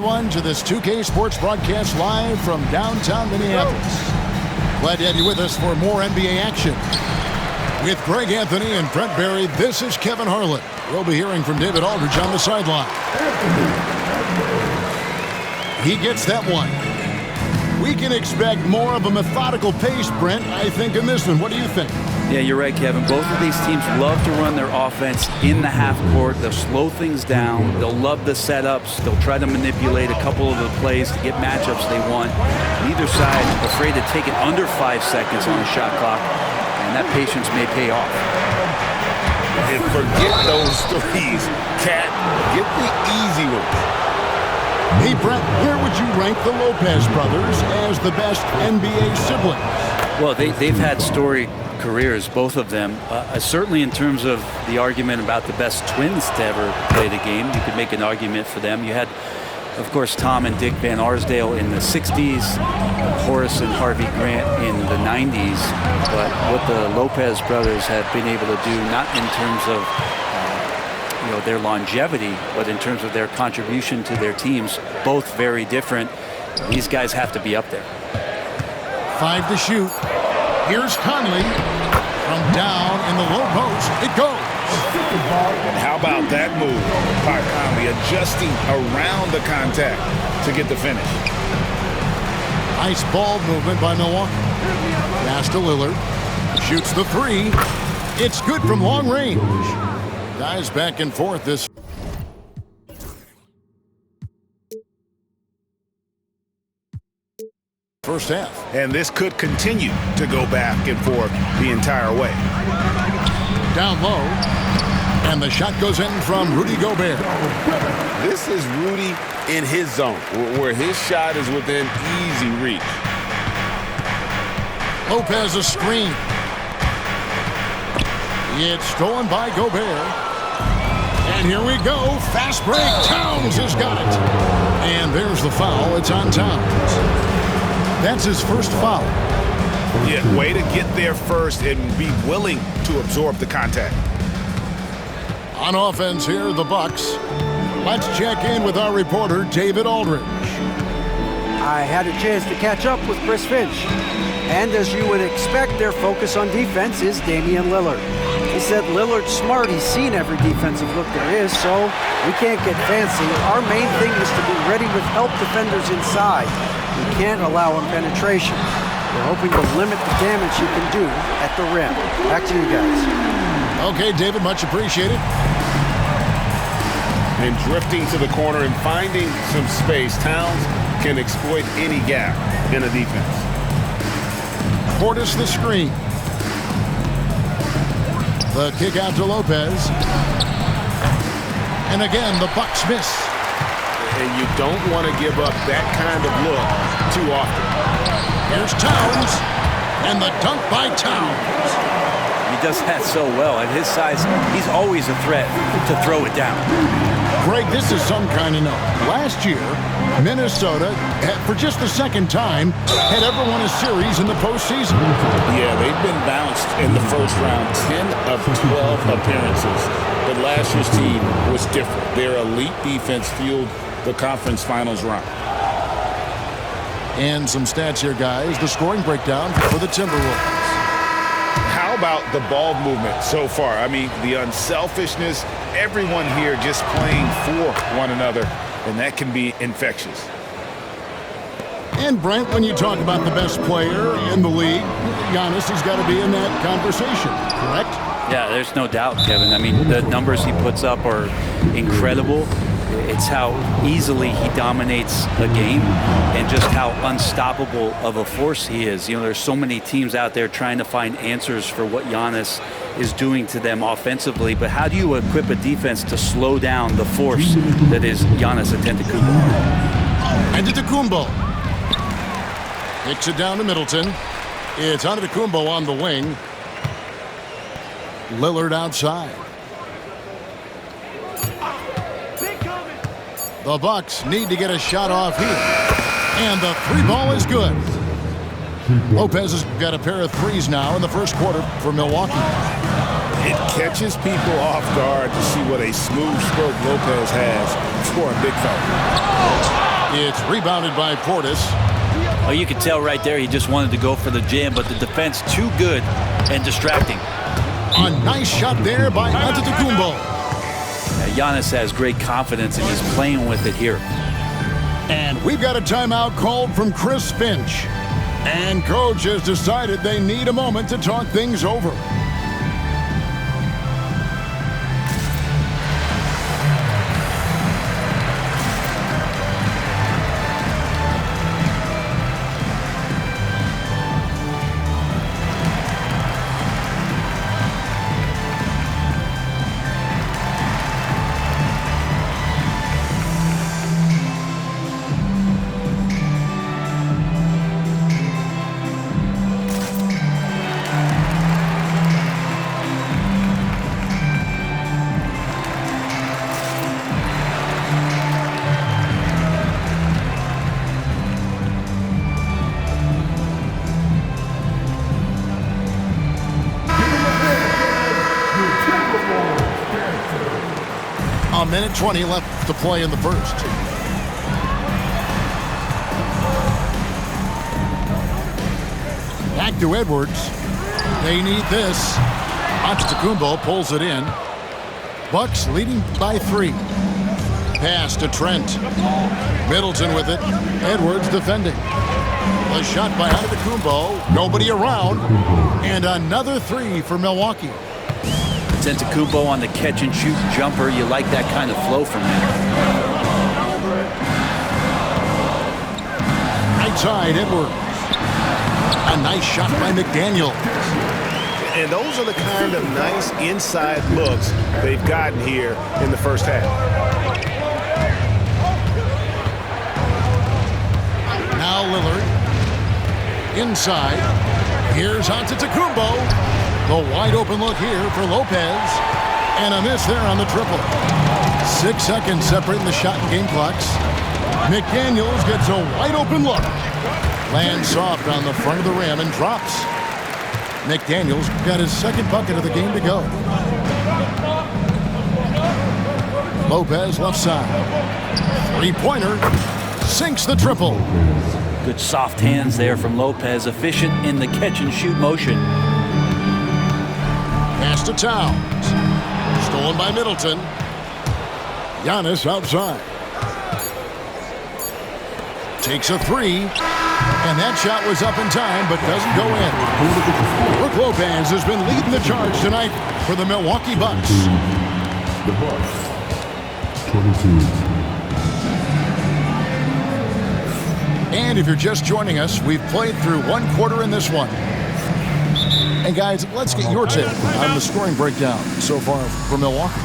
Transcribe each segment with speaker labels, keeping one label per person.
Speaker 1: To this 2K Sports broadcast live from downtown Minneapolis. Glad to have you with us for more NBA action. With Greg Anthony and Brent Barry, this is Kevin Harlan. We'll be hearing from David Aldridge on the sideline. He gets that one. We can expect more of a methodical pace, Brent, I think, in this one. What do you think?
Speaker 2: Yeah, you're right, Kevin. Both of these teams love to run their offense in the half court. They'll slow things down. They'll love the setups. They'll try to manipulate a couple of the plays to get matchups they want. Neither side afraid to take it under 5 seconds on the shot clock, and that patience may pay off.
Speaker 3: And forget those threes, Cat. Get the easy ones.
Speaker 1: Hey, Brent, where would you rank the Lopez brothers as the best NBA siblings?
Speaker 2: Well, they've had storied careers, both of them. Certainly in terms of the argument about the best twins to ever play the game, you could make an argument for them. You had, of course, Tom and Dick Van Arsdale in the 60s, Horace and Harvey Grant in the 90s. But what the Lopez brothers have been able to do, not in terms of their longevity, but in terms of their contribution to their teams, both very different. These guys have to be up there.
Speaker 1: 5 to shoot. Here's Conley. From down in the low post, it goes.
Speaker 3: And how about that move by Conley, adjusting around the contact to get the finish.
Speaker 1: Nice ball movement by Milwaukee. Pass to Lillard. Shoots the 3. It's good from long range. Guys back and forth this. First half.
Speaker 3: And this could continue to go back and forth the entire way.
Speaker 1: Down low. And the shot goes in from Rudy Gobert.
Speaker 3: This is Rudy in his zone, where his shot is within easy reach.
Speaker 1: Lopez a screen. It's stolen by Gobert. And here we go. Fast break. Towns has got it. And there's the foul. It's on Towns. That's his first foul.
Speaker 3: Yeah, way to get there first and be willing to absorb the contact.
Speaker 1: On offense here, the Bucks. Let's check in with our reporter, David Aldridge.
Speaker 4: I had a chance to catch up with Chris Finch. And as you would expect, their focus on defense is Damian Lillard. He said Lillard's smart. He's seen every defensive look there is, so we can't get fancy. Our main thing is to be ready with help defenders inside. We can't allow him penetration. We're hoping to limit the damage he can do at the rim. Back to you guys.
Speaker 1: Okay, David, much appreciated.
Speaker 3: And drifting to the corner and finding some space, Towns can exploit any gap in a defense.
Speaker 1: Portis the screen. The kick out to Lopez. And again, the Bucks miss.
Speaker 3: And you don't want to give up that kind of look too often.
Speaker 1: Here's Towns. And the dunk by Towns.
Speaker 2: He does that so well. At his size, he's always a threat to throw it down.
Speaker 1: Greg, this is some kind of note. Last year, Minnesota, for just the second time, had ever won a series in the postseason.
Speaker 3: Yeah, they've been bounced in the first round, 10 of 12 appearances. But last year's team was different. Their elite defense fueled the conference finals run.
Speaker 1: And some stats here, guys. The scoring breakdown for the Timberwolves.
Speaker 3: How about the ball movement so far? I mean, the unselfishness, everyone here just playing for one another, and that can be infectious.
Speaker 1: And Brent, when you talk about the best player in the league, Giannis has got to be in that conversation, correct?
Speaker 2: Yeah, there's no doubt, Kevin. I mean, the numbers he puts up are incredible. It's how easily he dominates a game and just how unstoppable of a force he is. You know, there's so many teams out there trying to find answers for what Giannis is doing to them offensively, but how do you equip a defense to slow down the force that is Giannis Antetokounmpo?
Speaker 1: Antetokounmpo kicks it down to Middleton. It's Antetokounmpo on the wing. Lillard outside. The Bucks need to get a shot off here. And the 3 ball is good. Lopez has got a pair of threes now in the first quarter for Milwaukee.
Speaker 3: It catches people off guard to see what a smooth stroke Lopez has for a big fella.
Speaker 1: It's rebounded by Portis.
Speaker 2: Oh, you could tell right there he just wanted to go for the jam, but the defense too good and distracting.
Speaker 1: A nice shot there by Antetokounmpo.
Speaker 2: Giannis has great confidence, and he's playing with it here.
Speaker 1: And we've got a timeout called from Chris Finch. And coach has decided they need a moment to talk things over. A minute 20 left to play in the first. Back to Edwards. They need this. Antetokounmpo pulls it in. Bucks leading by 3. Pass to Trent. Middleton with it. Edwards defending. A shot by Antetokounmpo. Nobody around. And another 3 for Milwaukee.
Speaker 2: Antetokounmpo on the catch-and-shoot jumper. You like that kind of flow from him.
Speaker 1: Right side, Edwards. A nice shot by McDaniel.
Speaker 5: And those are the kind of nice inside looks they've gotten here in the first half.
Speaker 1: Now Lillard. Inside. Here's Antetokounmpo. The wide open look here for Lopez. And a miss there on the triple. 6 seconds separating the shot and game clocks. McDaniels gets a wide open look. Lands soft on the front of the rim and drops. McDaniels got his second bucket of the game to go. Lopez left side. Three-pointer. Sinks the triple.
Speaker 2: Good soft hands there from Lopez. Efficient in the catch-and-shoot motion.
Speaker 1: Pass to Towns. Stolen by Middleton. Giannis outside. Takes a 3. And that shot was up in time, but doesn't go in. Brook Lopez has been leading the charge tonight for the Milwaukee Bucks.
Speaker 6: The Bucks, 22.
Speaker 1: And if you're just joining us, we've played through one quarter in this one. And guys, let's get your take on the scoring breakdown so far for Milwaukee.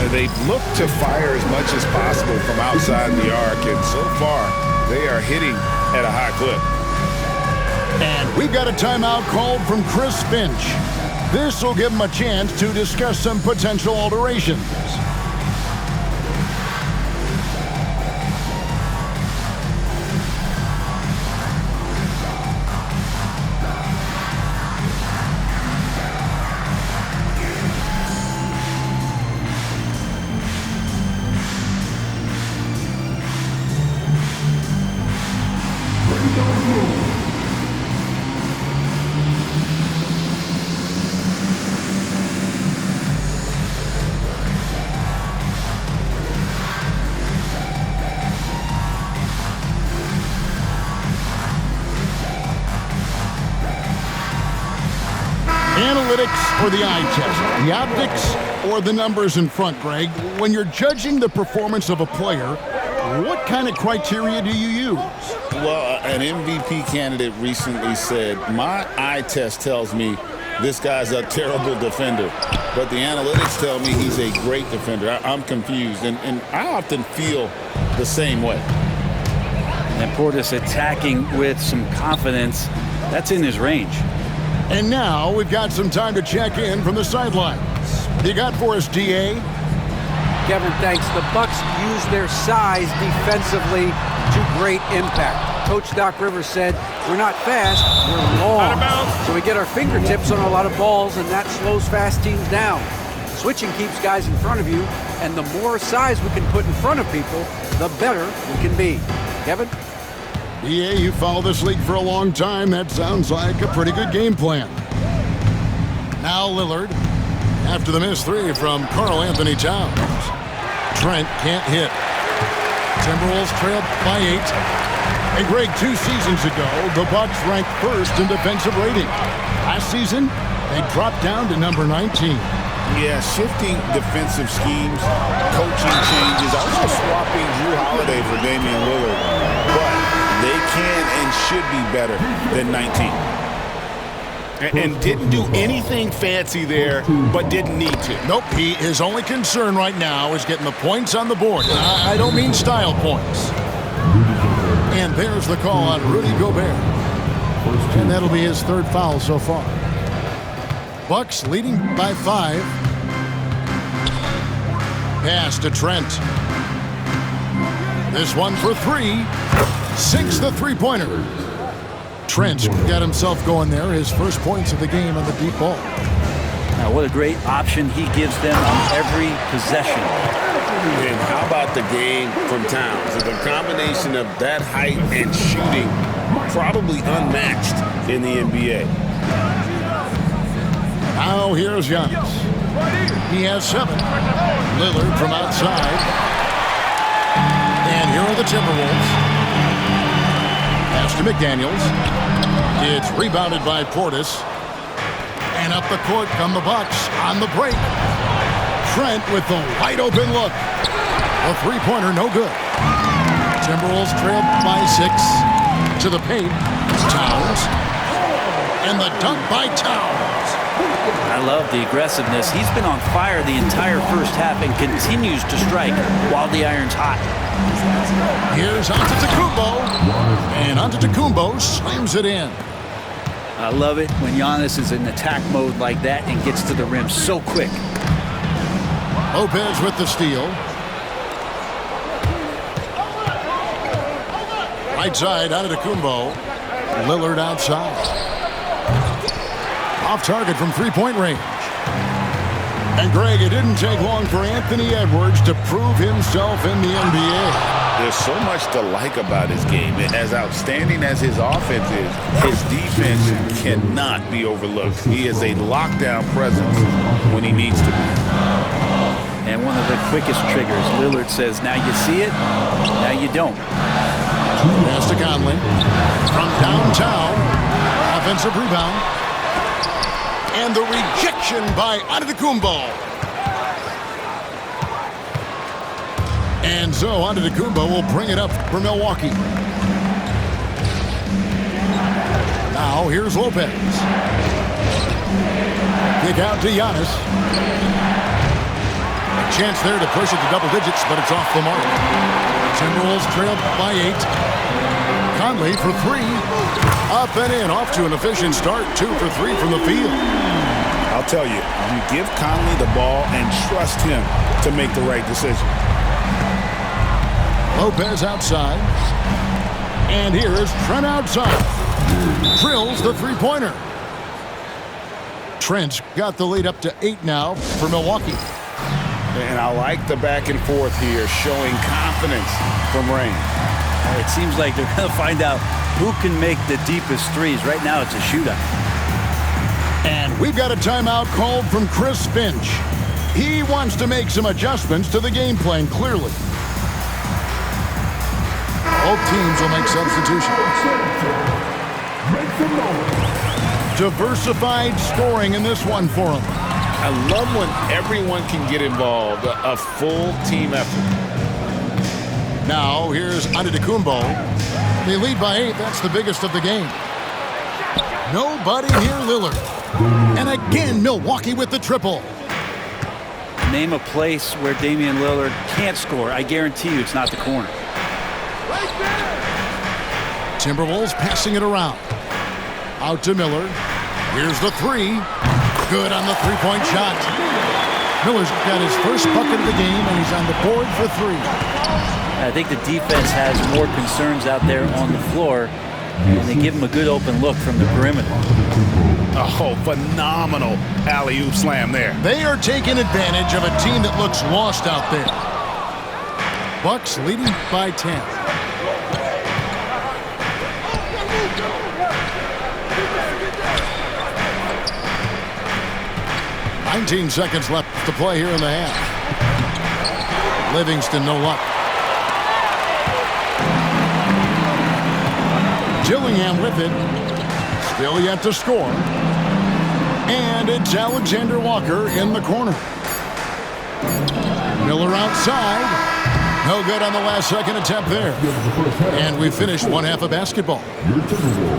Speaker 3: They've looked to fire as much as possible from outside the arc, and so far they are hitting at a high clip.
Speaker 1: And we've got a timeout called from Chris Finch. This will give him a chance to discuss some potential alterations. Analytics or the eye test? The optics or the numbers in front, Greg? When you're judging the performance of a player, what kind of criteria do you use?
Speaker 3: Well, an MVP candidate recently said, my eye test tells me this guy's a terrible defender, but the analytics tell me he's a great defender. I'm confused, and I often feel the same way.
Speaker 2: And Portis attacking with some confidence. That's in his range.
Speaker 1: And now we've got some time to check in from the sidelines. You got for us, DA?
Speaker 4: Kevin, thanks. The Bucks use their size defensively to great impact. Coach Doc Rivers said, we're not fast, we're long. So we get our fingertips on a lot of balls, and that slows fast teams down. Switching keeps guys in front of you, and the more size we can put in front of people, the better we can be. Kevin?
Speaker 1: BA, you follow this league for a long time. That sounds like a pretty good game plan. Now Lillard, after the missed three from Karl-Anthony Towns. Trent can't hit. Timberwolves trailed by 8. And Greg, 2 seasons ago, the Bucks ranked first in defensive rating. Last season, they dropped down to number 19.
Speaker 3: Yeah, shifting defensive schemes, coaching changes, also swapping Jrue Holiday for Damian Lillard. But they can and should be better than 19.
Speaker 5: And didn't do anything fancy there, but didn't need to.
Speaker 1: Nope, his only concern right now is getting the points on the board. I don't mean style points. And there's the call on Rudy Gobert. And that'll be his 3rd foul so far. Bucks leading by 5. Pass to Trent. This one for 3. Sinks the three-pointer. Trent got himself going there. His first points of the game on the deep ball.
Speaker 2: Now, what a great option he gives them on every possession.
Speaker 3: And how about the game from Towns? The combination of that height and shooting, probably unmatched in the NBA.
Speaker 1: Now here's Giannis. He has 7. Lillard from outside. And here are the Timberwolves. Pass to McDaniels. It's rebounded by Portis. And up the court come the Bucks on the break. Trent with the wide open look. A three-pointer, no good. Timberwolves trailed by 6. To the paint. Towns. And the dunk by Towns.
Speaker 2: I love the aggressiveness. He's been on fire the entire first half and continues to strike while the iron's hot.
Speaker 1: Here's Antetokounmpo. And Antetokounmpo slams it in.
Speaker 2: I love it when Giannis is in attack mode like that and gets to the rim so quick.
Speaker 1: Lopez with the steal. Right side, Antetokounmpo. Lillard outside. Off target from three-point range. And Greg, it didn't take long for Anthony Edwards to prove himself in the NBA.
Speaker 3: There's so much to like about his game. As outstanding as his offense is, his defense cannot be overlooked. He is a lockdown presence when he needs to be.
Speaker 2: And one of the quickest triggers. Lillard says, now you see it, now you don't.
Speaker 1: Pass to Conley. From downtown. Offensive rebound. And the rejection by Antetokounmpo. And so Antetokounmpo will bring it up for Milwaukee. Now here's Lopez. Kick out to Giannis. A chance there to push it to double digits, but it's off the mark. Timberwolves trailed by 8. Conley for 3. Up and in, off to an efficient start. 2 for 3 from the field.
Speaker 3: I'll tell you, you give Conley the ball and trust him to make the right decision.
Speaker 1: Lopez outside. And here is Trent outside. Drills the three-pointer. Trent's got the lead up to 8 now for Milwaukee.
Speaker 3: And I like the back and forth here, showing confidence from Rain.
Speaker 2: It seems like they're going to find out who can make the deepest threes. Right now, it's a shootout.
Speaker 1: And we've got a timeout called from Chris Finch. He wants to make some adjustments to the game plan, clearly. Both teams will make substitutions. Diversified scoring in this one for them.
Speaker 3: I love when everyone can get involved, a full team effort.
Speaker 1: Now, here's Antetokounmpo. They lead by 8. That's the biggest of the game. Nobody near Lillard. And again, Milwaukee with the triple.
Speaker 2: Name a place where Damian Lillard can't score. I guarantee you it's not the corner.
Speaker 1: Timberwolves passing it around. Out to Miller. Here's the 3. Good on the three-point shot. Miller's got his first bucket of the game, and he's on the board for 3.
Speaker 2: I think the defense has more concerns out there on the floor, and they give him a good open look from the perimeter.
Speaker 5: Oh, phenomenal alley-oop slam there.
Speaker 1: They are taking advantage of a team that looks lost out there. Bucks leading by 10. "19 seconds left to play here in the half. Livingston, no luck. Gillingham with it. Still yet to score. And it's Alexander Walker in the corner. Miller outside. No good on the last second attempt there. And we finished one half of basketball.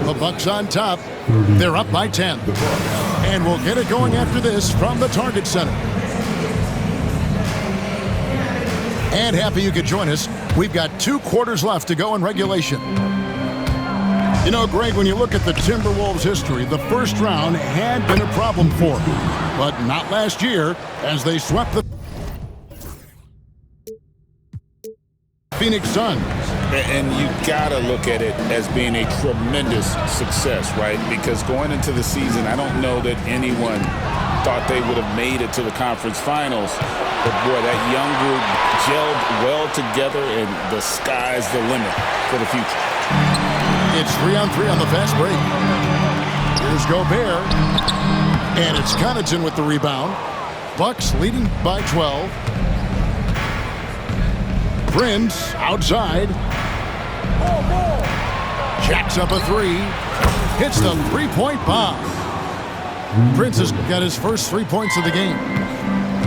Speaker 1: The Bucks on top. They're up by 10. And we'll get it going after this from the Target Center. And happy you could join us. We've got 2 quarters left to go in regulation. You know, Greg, when you look at the Timberwolves' history, the first round had been a problem for them. But not last year, as they swept the Phoenix Suns.
Speaker 3: And you gotta look at it as being a tremendous success, right? Because going into the season, I don't know that anyone thought they would have made it to the conference finals. But boy, that young group gelled well together, and the sky's the limit for the future.
Speaker 1: It's 3-on-3 on the fast break. Here's Gobert. And it's Connaughton with the rebound. Bucks leading by 12. Prince outside. Jacks up a 3. Hits the three-point bomb. Prince has got his first 3 points of the game.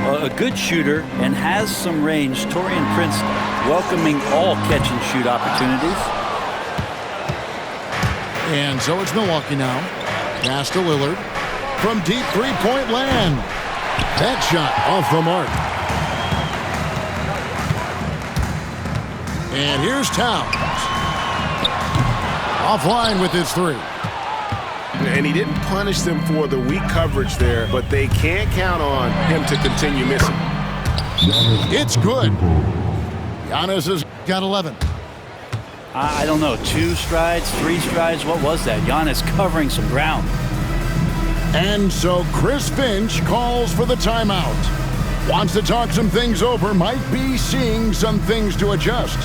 Speaker 2: A good shooter and has some range. Taurean Prince welcoming all catch-and-shoot opportunities.
Speaker 1: And so it's Milwaukee now. Pass to Lillard. From deep three-point land. That shot off the mark. And here's Towns. Offline with his 3.
Speaker 5: And he didn't punish them for the weak coverage there, but they can't count on him to continue missing.
Speaker 1: It's good. Giannis has got 11.
Speaker 2: I don't know, 2 strides, 3 strides, what was that? Giannis covering some ground.
Speaker 1: And so Chris Finch calls for the timeout. Wants to talk some things over, might be seeing some things to adjust.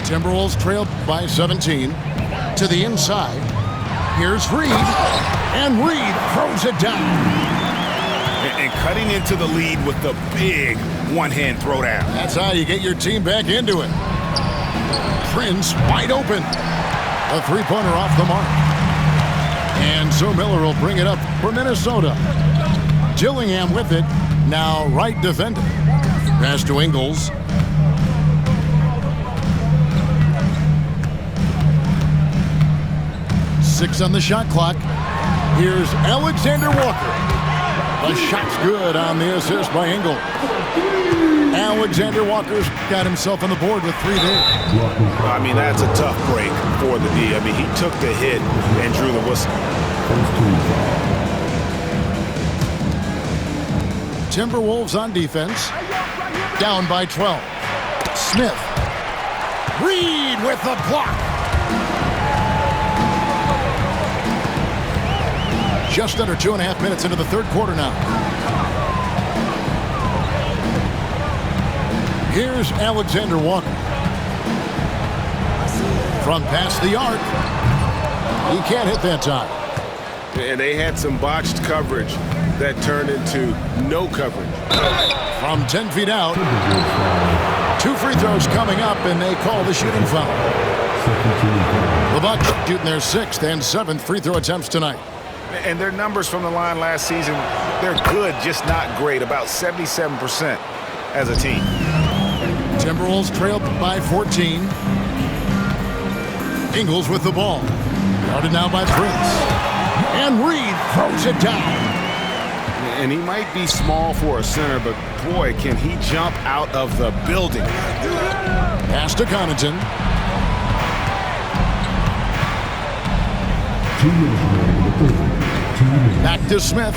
Speaker 1: Timberwolves trail by 17. To the inside. Here's Reed. And Reed throws it down.
Speaker 5: And cutting into the lead with the big one-hand throwdown.
Speaker 1: That's how you get your team back into it. Prince wide open. A three-pointer off the mark. And so Miller will bring it up for Minnesota. Gillingham with it. Now right defender. Pass to Ingles. Six on the shot clock. Here's Alexander Walker. The shot's good on the assist by Ingles. Alexander Walker's got himself on the board with 3 there.
Speaker 5: I mean, that's a tough break for the D. I mean, he took the hit and drew the whistle.
Speaker 1: Timberwolves on defense. Down by 12. Smith. Reed with the block. Just under 2.5 minutes into the third quarter now. Here's Alexander Walker. From past the arc. He can't hit that time.
Speaker 5: And they had some botched coverage that turned into no coverage.
Speaker 1: From 10 feet out. 2 free throws coming up, and they call the shooting foul. The Bucks shooting their 6th and 7th free throw attempts tonight.
Speaker 5: And their numbers from the line last season, they're good, just not great. About 77% as a team.
Speaker 1: Timberwolves trailed by 14. Ingles with the ball. Guarded now by Prince. And Reed throws it down.
Speaker 5: And he might be small for a center, but boy, can he jump out of the building.
Speaker 1: Pass to Connaughton.
Speaker 6: 2 minutes remaining in the third. 2 minutes.
Speaker 1: Back to Smith.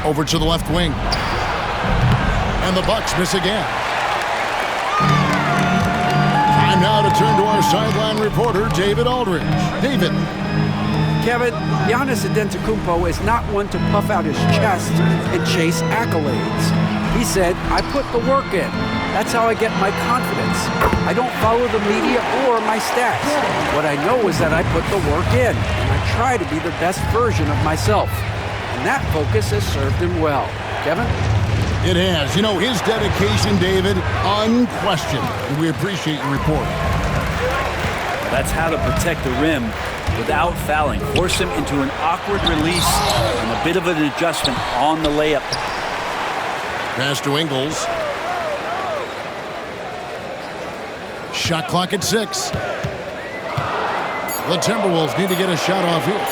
Speaker 1: Over to the left wing. And the Bucks miss again. Time now to turn to our sideline reporter, David Aldridge. David.
Speaker 4: Kevin, Giannis Antetokounmpo is not one to puff out his chest and chase accolades. He said, I put the work in. That's how I get my confidence. I don't follow the media or my stats. What I know is that I put the work in, and I try to be the best version of myself. And that focus has served him well. Kevin?
Speaker 1: It has. You know, his dedication, David, unquestioned. And we appreciate your report.
Speaker 2: That's how to protect the rim without fouling. Force him into an awkward release and a bit of an adjustment on the layup.
Speaker 1: Pass to Ingles. Shot clock at 6. The Timberwolves need to get a shot off here.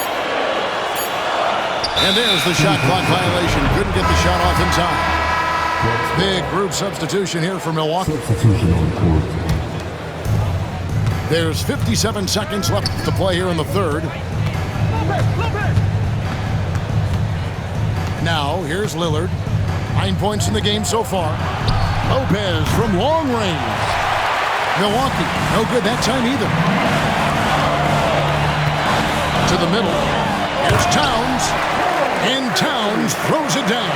Speaker 1: And there's the shot clock violation. Couldn't get the shot off in time. Big group substitution here for Milwaukee.
Speaker 6: Substitution on court.
Speaker 1: There's 57 seconds left to play here in the third. Now, here's Lillard. 9 points in the game so far. Lopez from long range. Milwaukee, no good that time either. To the middle. Here's Towns. And Towns throws it down.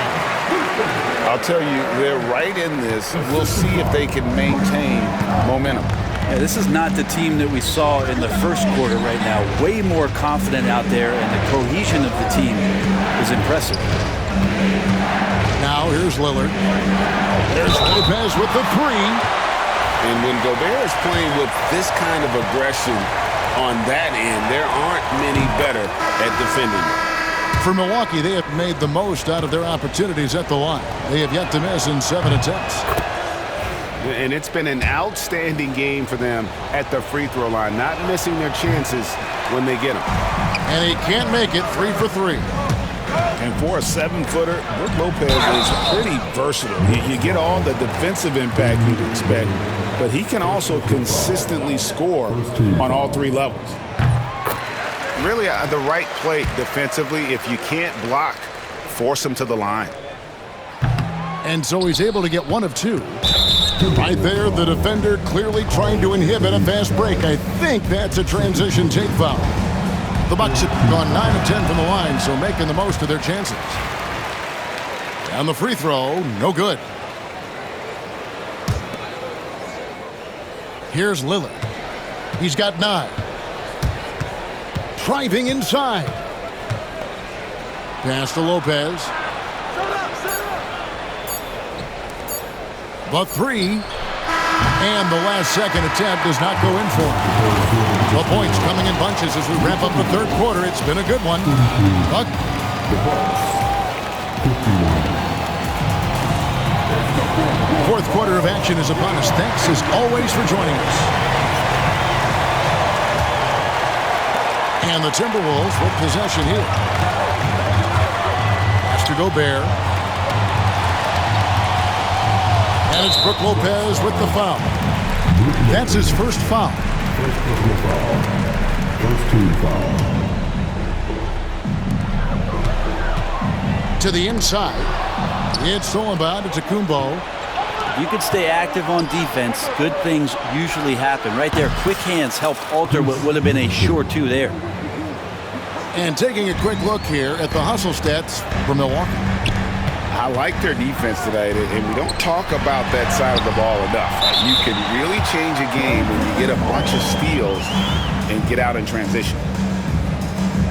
Speaker 3: I'll tell you, they're right in this. We'll see if they can maintain momentum.
Speaker 2: Yeah, this is not the team that we saw in the first quarter right now. Way more confident out there, and the cohesion of the team is impressive.
Speaker 1: Now here's Lillard. There's Lopez with the 3.
Speaker 3: And when Gobert is playing with this kind of aggression on that end, there aren't many better at defending.
Speaker 1: For Milwaukee, they have made the most out of their opportunities at the line. They have yet to miss in 7 attempts.
Speaker 5: And it's been an outstanding game for them at the free throw line, not missing their chances when they get them.
Speaker 1: And he can't make it 3 for 3.
Speaker 3: And for a 7-footer, Brook Lopez is pretty versatile. You get all the defensive impact you'd expect, but he can also consistently score on all 3 levels.
Speaker 5: Really the right play defensively. If you can't block, force him to the line.
Speaker 1: And so he's able to get 1 of 2. Right there, the defender clearly trying to inhibit a fast break. I think that's a transition take foul. The Bucks have gone 9 of 10 from the line, so making the most of their chances. And the free throw, no good. Here's Lillard. He's got 9. Driving inside. Pass to Lopez. The 3. And the last second attempt does not go in for him. The points coming in bunches as we wrap up the third quarter. It's been a good one. Buck. Fourth quarter of action is upon us. Thanks as always for joining us. And the Timberwolves with possession here. Pass to Gobert. And it's Brook Lopez with the foul. That's his first foul.
Speaker 6: First team foul.
Speaker 1: To the inside. It's stolen by Antetokounmpo.
Speaker 2: You could stay active on defense. Good things usually happen. Right there, quick hands helped alter what would have been a sure 2 there.
Speaker 1: And taking a quick look here at the hustle stats for Milwaukee.
Speaker 3: I like their defense tonight, and we don't talk about that side of the ball enough. You can really change a game when you get a bunch of steals and get out in transition.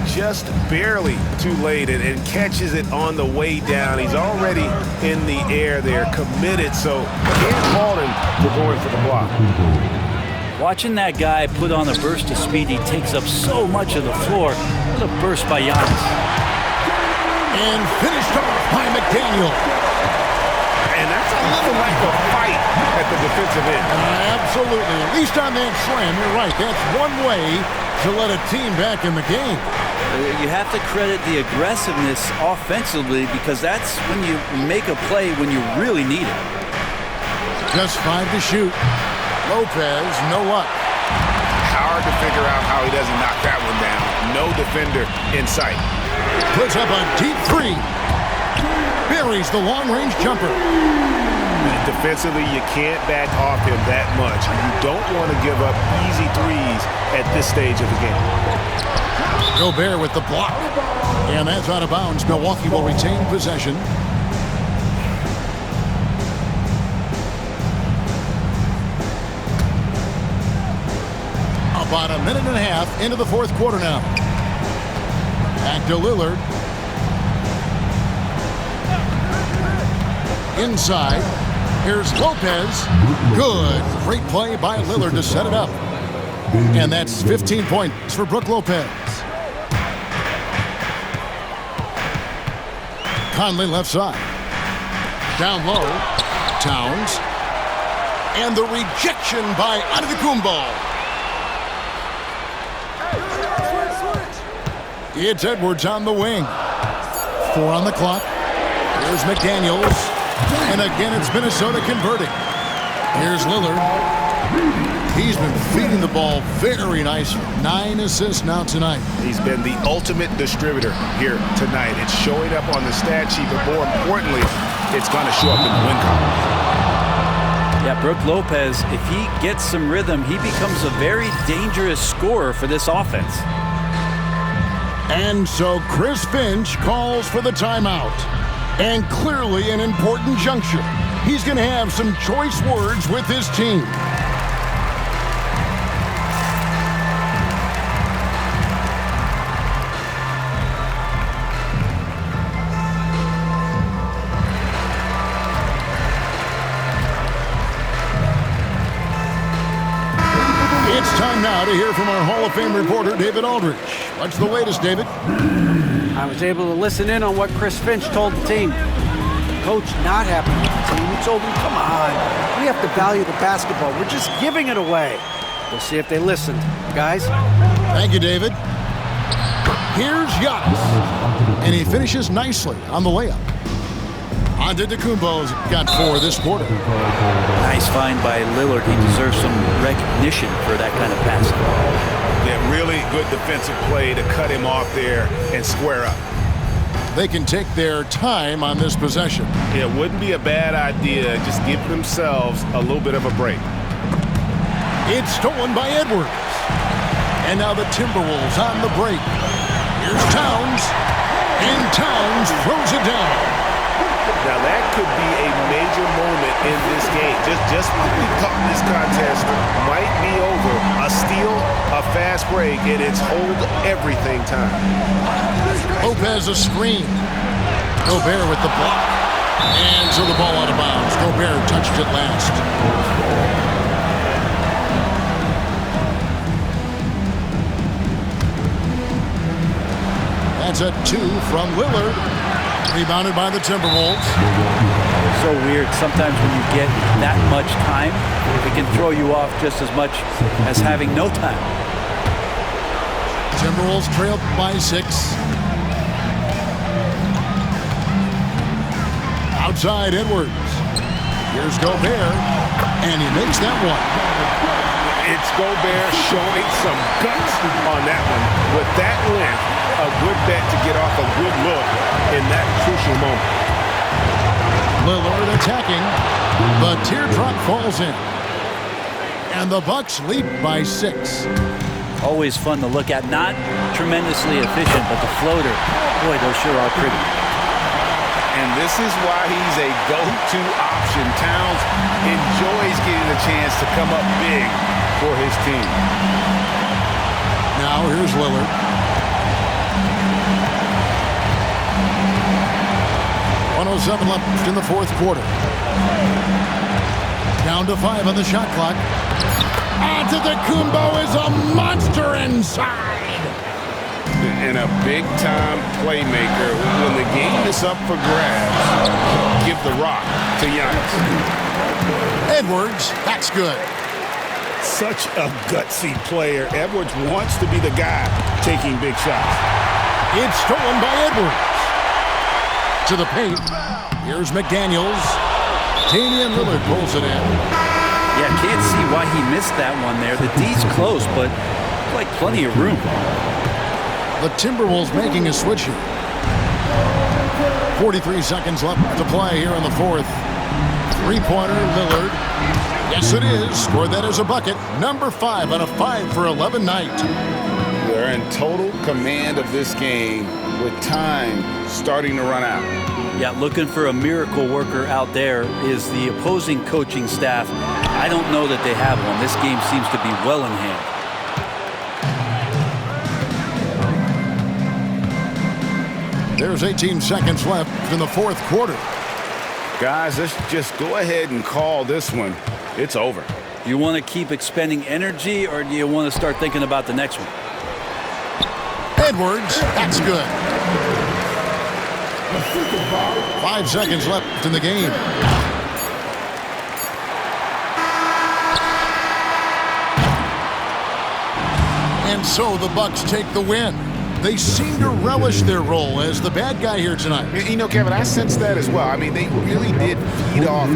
Speaker 5: Just barely too late and catches it on the way down. He's already in the air there, committed, so can't fault him for going for the block.
Speaker 2: Watching that guy put on a burst of speed, he takes up so much of the floor. What a burst by Giannis.
Speaker 1: And finished off by McDaniel.
Speaker 5: And that's a little like a fight at the defensive end.
Speaker 1: Absolutely. At least on that slam, you're right. That's one way to let a team back in the game.
Speaker 2: You have to credit the aggressiveness offensively because that's when you make a play when you really need it.
Speaker 1: Just 5 to shoot. Lopez, no luck.
Speaker 5: hard to figure out how he doesn't knock that one down. No defender in sight.
Speaker 1: Puts up a deep three. Buries the long-range jumper.
Speaker 5: Defensively, you can't back off him that much. You don't want to give up easy threes at this stage of the game.
Speaker 1: Gobert with the block. And that's out of bounds. Milwaukee will retain possession. About a minute and a half into the fourth quarter now. Back to Lillard. Inside. Here's Lopez. Good. Great play by Lillard to set it up. And that's 15 points for Brook Lopez. Conley left side. Down low. Towns. And the rejection by Antetokounmpo. It's Edwards on the wing. 4 on the clock. Here's McDaniels. And again, it's Minnesota converting. Here's Lillard. He's been feeding the ball very nice. 9 assists now tonight.
Speaker 5: He's been the ultimate distributor here tonight. It's showing up on the stat sheet, but more importantly, it's going to show up in the win column.
Speaker 2: Yeah, Brook Lopez, if he gets some rhythm, he becomes a very dangerous scorer for this offense.
Speaker 1: And so Chris Finch calls for the timeout. And clearly an important juncture. He's going to have some choice words with his team. It's time now to hear from our Hall of Fame reporter, David Aldridge. What's the latest, David?
Speaker 4: I was able to listen in on what Chris Finch told the team. Coach not happy with the team. He told them, come on, we have to value the basketball. We're just giving it away. We'll see if they listened. Guys?
Speaker 1: Thank you, David. Here's Giannis. And he finishes nicely on the layup. Antetokounmpo's got 4 this quarter.
Speaker 2: Nice find by Lillard. He deserves some recognition for that kind of passing.
Speaker 5: Yeah, really good defensive play to cut him off there and square up.
Speaker 1: They can take their time on this possession.
Speaker 5: It wouldn't be a bad idea. Just give themselves a little bit of a break.
Speaker 1: It's stolen by Edwards. And now the Timberwolves on the break. Here's Towns. And Towns throws it down.
Speaker 5: Now that could be a major moment in this game. Just when we thought this contest might be over, a steal, a fast break, and it's hold everything time.
Speaker 1: Lopez a screen. Gobert with the block. And so the ball out of bounds. Gobert touched it last. That's a 2 from Lillard. Rebounded by the Timberwolves.
Speaker 2: So weird. Sometimes when you get that much time, it can throw you off just as much as having no time.
Speaker 1: Timberwolves trailed by 6. Outside Edwards. Here's Gobert. And he makes that one.
Speaker 5: It's Gobert showing some guts on that one. With that length, a good bet to get off a good look in that crucial moment.
Speaker 1: Lillard attacking. The teardrop falls in. And the Bucks lead by 6.
Speaker 2: Always fun to look at. Not tremendously efficient, but the floater, boy, those sure are pretty.
Speaker 5: And this is why he's a go-to option. Towns enjoys getting the chance to come up big for his team.
Speaker 1: Now here's Lillard. 1:07 left in the fourth quarter. Down to 5 on the shot clock. Antetokounmpo is a monster inside.
Speaker 5: And a big-time playmaker. When the game is up for grabs, give the rock to Giannis.
Speaker 1: Edwards, that's good.
Speaker 5: Such a gutsy player. Edwards wants to be the guy taking big shots.
Speaker 1: It's stolen by Edwards. To the paint. Here's McDaniels. Damian Lillard pulls it in.
Speaker 2: Yeah, can't see why he missed that one there. The D's close, but like plenty of room.
Speaker 1: The Timberwolves making a switch here. 43 seconds left to play here in the fourth. Three-pointer, Lillard. Yes, it is. Scored that as a bucket. Number 5 on a 5 for 11 night.
Speaker 3: They're in total command of this game with time starting to run out.
Speaker 2: Yeah, looking for a miracle worker out there is the opposing coaching staff. I don't know that they have one. This game seems to be well in hand.
Speaker 1: There's 18 seconds left in the fourth quarter.
Speaker 3: Guys, let's just go ahead and call this one. It's over.
Speaker 2: You want to keep expending energy, or do you want to start thinking about the next one?
Speaker 1: Edwards, that's good. 5 seconds left in the game. And so the Bucks take the win. They seem to relish their role as the bad guy here tonight.
Speaker 5: You know, Kevin, I sense that as well. I mean, they really did feed off